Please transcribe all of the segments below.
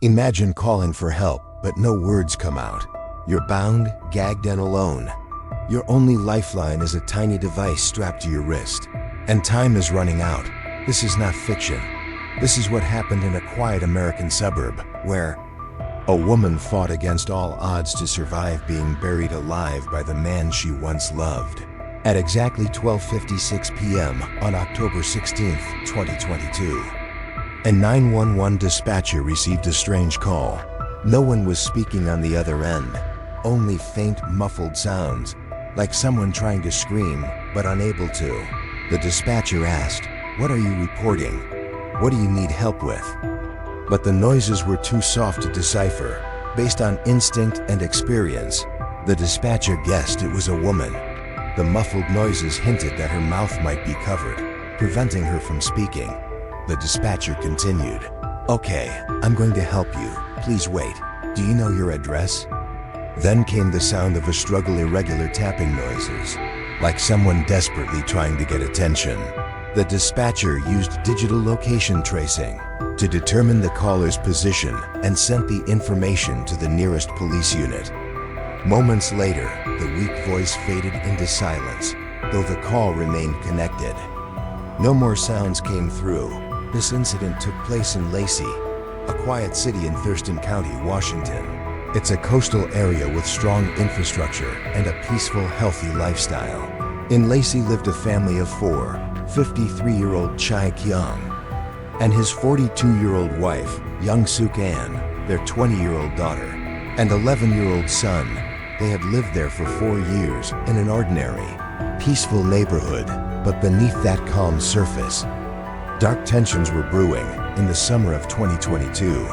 Imagine calling for help, but no words come out. You're bound, gagged, and alone. Your only lifeline is a tiny device strapped to your wrist. And time is running out. This is not fiction. This is what happened in a quiet American suburb, where a woman fought against all odds to survive being buried alive by the man she once loved. At exactly 12:56 p.m. on October 16, 2022, a 911 dispatcher received a strange call. No one was speaking on the other end, only faint, muffled sounds, like someone trying to scream, but unable to. The dispatcher asked, "What are you reporting? What do you need help with?" But the noises were too soft to decipher. Based on instinct and experience, the dispatcher guessed it was a woman. The muffled noises hinted that her mouth might be covered, preventing her from speaking. The dispatcher continued, "Okay, I'm going to help you. Please wait. Do you know your address?" Then came the sound of a struggle, irregular tapping noises, like someone desperately trying to get attention. The dispatcher used digital location tracing to determine the caller's position and sent the information to the nearest police unit. Moments later, the weak voice faded into silence, though the call remained connected. No more sounds came through. This incident took place in Lacey, a quiet city in Thurston County, Washington. It's a coastal area with strong infrastructure and a peaceful, healthy lifestyle. In Lacey lived a family of four: 53-year-old Chae Kyong and his 42-year-old wife, Young Suk An, their 20-year-old daughter, and 11-year-old son. They had lived there for 4 years in an ordinary, peaceful neighborhood, but beneath that calm surface, dark tensions were brewing. In the summer of 2022,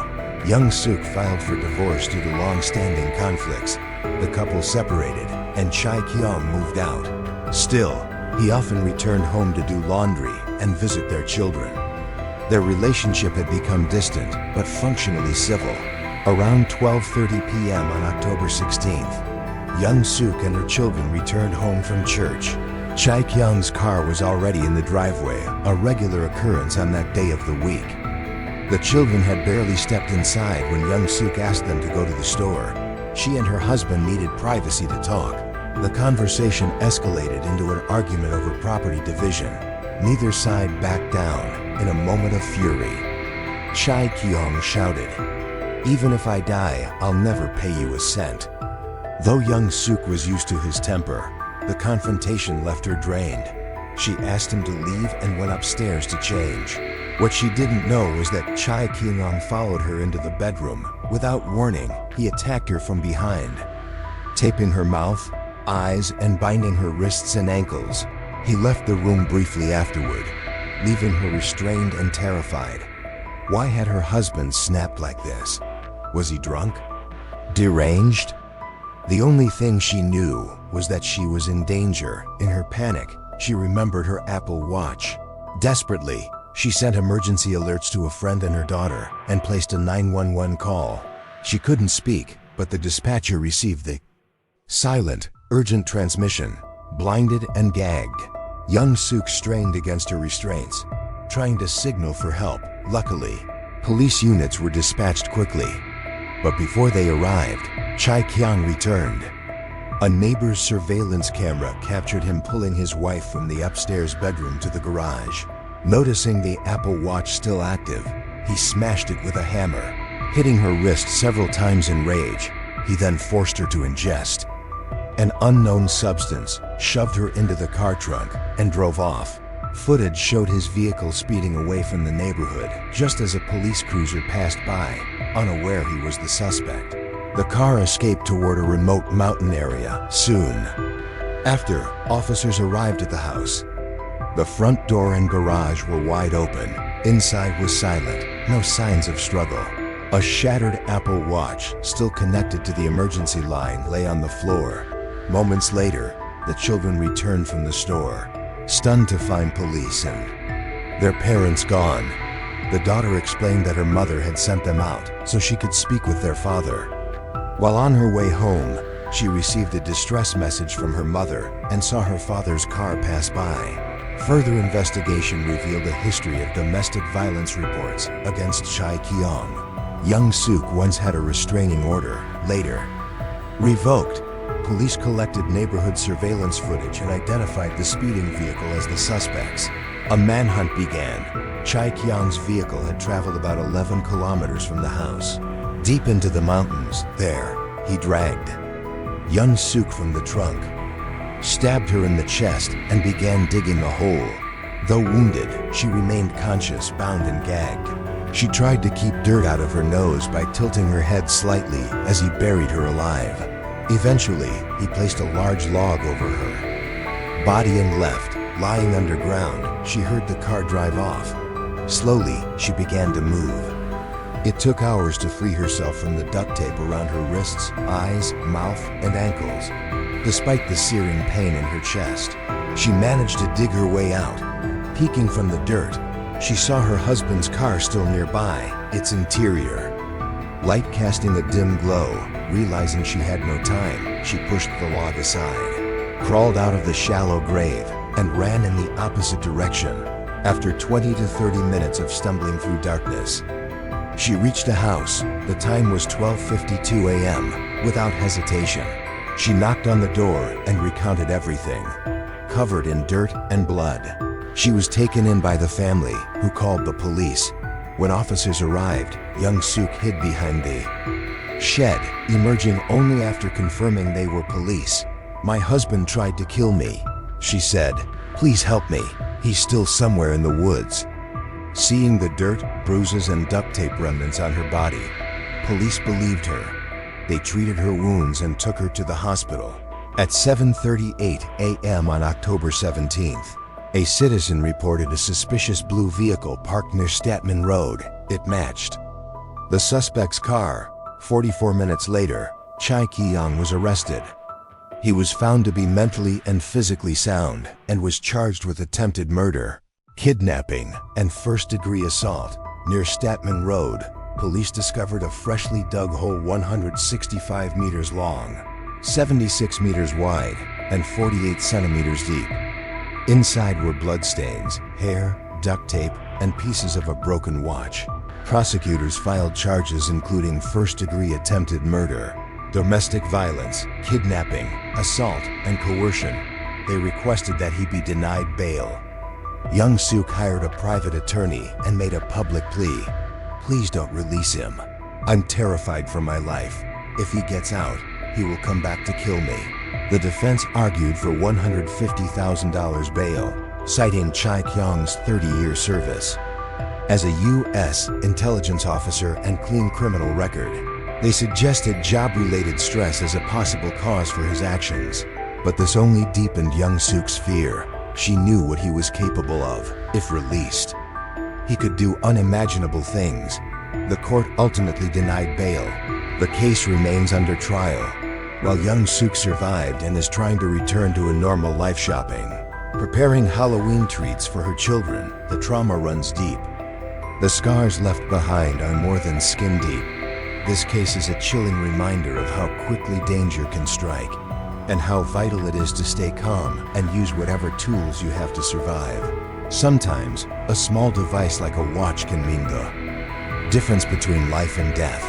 Young Suk filed for divorce due to long-standing conflicts. The couple separated, and Chae Kyong moved out. Still, he often returned home to do laundry and visit their children. Their relationship had become distant, but functionally civil. Around 12:30 p.m. on October 16th, Young Suk and her children returned home from church. Chae Kyong's car was already in the driveway, a regular occurrence on that day of the week. The children had barely stepped inside when Young Suk asked them to go to the store. She and her husband needed privacy to talk. The conversation escalated into an argument over property division. Neither side backed down. In a moment of fury, Chae Kyong shouted, "Even if I die, I'll never pay you a cent." Though Young Suk was used to his temper, the confrontation left her drained. She asked him to leave and went upstairs to change. What she didn't know was that Chae Kyong followed her into the bedroom. Without warning, he attacked her from behind, taping her mouth, eyes, and binding her wrists and ankles. He left the room briefly afterward, leaving her restrained and terrified. Why had her husband snapped like this? Was he drunk? Deranged? The only thing she knew was that she was in danger. In her panic, she remembered her Apple Watch. Desperately, she sent emergency alerts to a friend and her daughter and placed a 911 call. She couldn't speak, but the dispatcher received the silent, urgent transmission. Blinded and gagged, Young Suk strained against her restraints, trying to signal for help. Luckily, police units were dispatched quickly. But before they arrived, Chae Kyong returned. A neighbor's surveillance camera captured him pulling his wife from the upstairs bedroom to the garage. Noticing the Apple Watch still active, he smashed it with a hammer, hitting her wrist several times in rage. He then forced her to ingest an unknown substance, shoved her into the car trunk, and drove off. Footage showed his vehicle speeding away from the neighborhood just as a police cruiser passed by, unaware he was the suspect. The car escaped toward a remote mountain area. Soon after, officers arrived at the house. The front door and garage were wide open. Inside was silent, no signs of struggle. A shattered Apple Watch, still connected to the emergency line, lay on the floor. Moments later, the children returned from the store, stunned to find police and their parents gone. The daughter explained that her mother had sent them out so she could speak with their father. While on her way home, she received a distress message from her mother and saw her father's car pass by. Further investigation revealed a history of domestic violence reports against Chae Kyong. Young Suk once had a restraining order, later revoked. Police collected neighborhood surveillance footage and identified the speeding vehicle as the suspects. A manhunt began. Chae Kyong's vehicle had traveled about 11 kilometers from the house. Deep into the mountains, there, he dragged Young Suk from the trunk, stabbed her in the chest, and began digging a hole. Though wounded, she remained conscious, bound and gagged. She tried to keep dirt out of her nose by tilting her head slightly as he buried her alive. Eventually, he placed a large log over her body and left. Lying underground, she heard the car drive off. Slowly, she began to move. It took hours to free herself from the duct tape around her wrists, eyes, mouth, and ankles. Despite the searing pain in her chest, she managed to dig her way out. Peeking from the dirt, she saw her husband's car still nearby, its interior light casting a dim glow. Realizing she had no time, she pushed the log aside, crawled out of the shallow grave, and ran in the opposite direction. After 20 to 30 minutes of stumbling through darkness, she reached a house. The time was 12:52 a.m. Without hesitation, she knocked on the door and recounted everything. Covered in dirt and blood, she was taken in by the family, who called the police. When officers arrived, Young Suk hid behind the shed, emerging only after confirming they were police. "My husband tried to kill me," she said. "Please help me. He's still somewhere in the woods." Seeing the dirt, bruises, and duct tape remnants on her body, police believed her. They treated her wounds and took her to the hospital. At 7:38 a.m. on October 17th, a citizen reported a suspicious blue vehicle parked near Statman Road. It matched the suspect's car. 44 minutes later, Chae Kyong was arrested. He was found to be mentally and physically sound and was charged with attempted murder, kidnapping, and first-degree assault. Near Statman Road, police discovered a freshly dug hole 165 meters long, 76 meters wide, and 48 centimeters deep. Inside were bloodstains, hair, duct tape, and pieces of a broken watch. Prosecutors filed charges including first-degree attempted murder, domestic violence, kidnapping, assault, and coercion. They requested that he be denied bail. Young Suk hired a private attorney and made a public plea. "Please don't release him. I'm terrified for my life. If he gets out, he will come back to kill me." The defense argued for $150,000 bail, citing Chae Kyong's 30-year service as a U.S. intelligence officer and clean criminal record. They suggested job-related stress as a possible cause for his actions, but this only deepened Young Suk's fear. She knew what he was capable of. If released, he could do unimaginable things. The court ultimately denied bail. The case remains under trial, while Young Suk survived and is trying to return to a normal life, shopping, preparing Halloween treats for her children. The trauma runs deep. The scars left behind are more than skin deep. This case is a chilling reminder of how quickly danger can strike, and how vital it is to stay calm and use whatever tools you have to survive. Sometimes, a small device like a watch can mean the difference between life and death.